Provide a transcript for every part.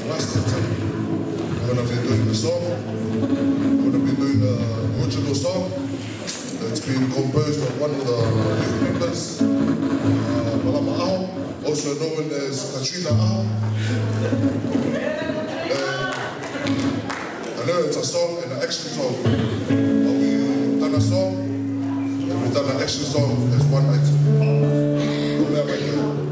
Masterton. We're going to be doing the song. We're going to be doing the original song. It's been composed by one of the youth members, Malama Aho, also known as Katrina Aho. I know it's a song and an action song, but we've done a song and we've done an action song as one item. Go there right here.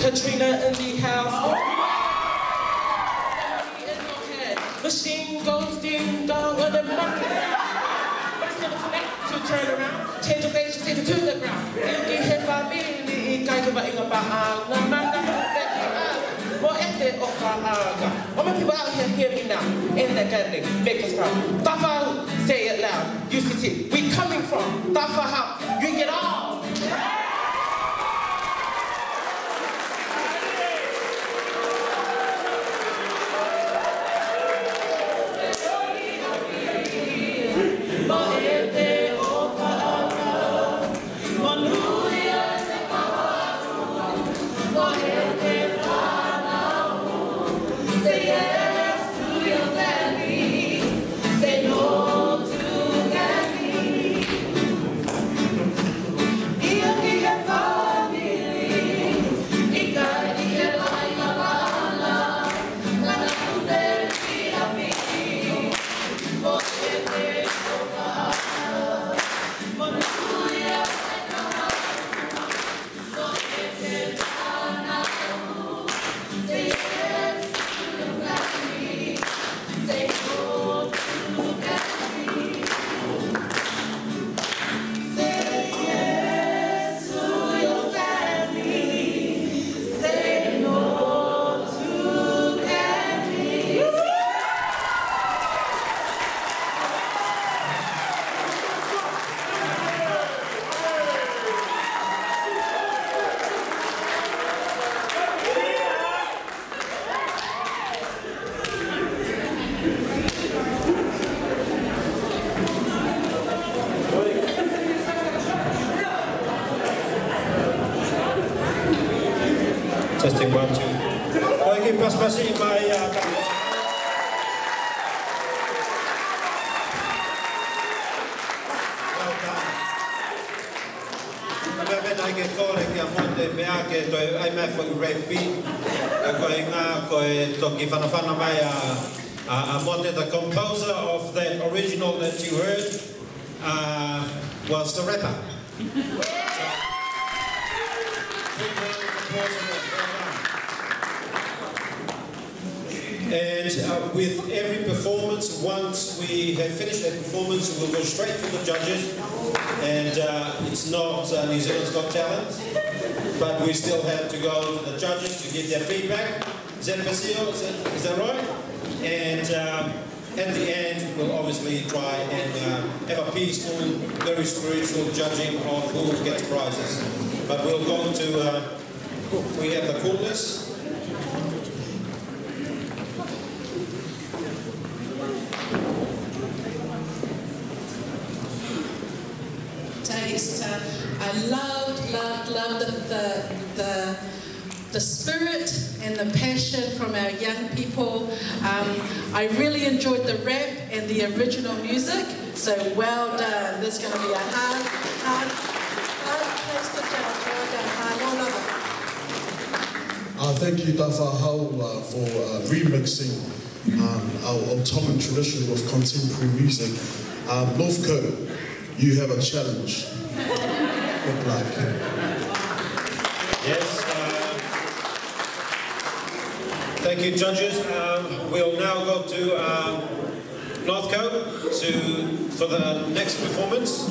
Katrina in the house. Machine goes ding dong on the monkey. First never connect to turn around. Change your face, take it to the ground. You get hit by me, the guy can buy a bag. No matter what ethic of our all my people out here hear me now. Ain't that kind of thing? Make us proud. Tafa, say it loud. UCT, we coming from Tafa House. You get all. Testing 1, 2. Koiki pas-pasi mai I get calling a monte me ake to I me for repeat ko inga ko toki whanawhana mai a monte. The composer of that original that you heard was the rapper. And with every performance, once we have finished that performance, we'll go straight to the judges. And it's not New Zealand's Got Talent, but we still have to go to the judges to give their feedback. Is that Basile? Is that right? And at the end, we'll obviously try and have a peaceful, very spiritual judging of who gets prizes. But we'll go to, we have the coolness. I loved the spirit and the passion from our young people. I really enjoyed the rap and the original music, so well done. This is going to be a hard place to judge. Well done, Thank you, Dafa Hau, for remixing our Ottoman tradition with contemporary music. Northcote, you have a challenge. Good luck. Yes. Thank you, judges. We'll now go to Northcote for the next performance.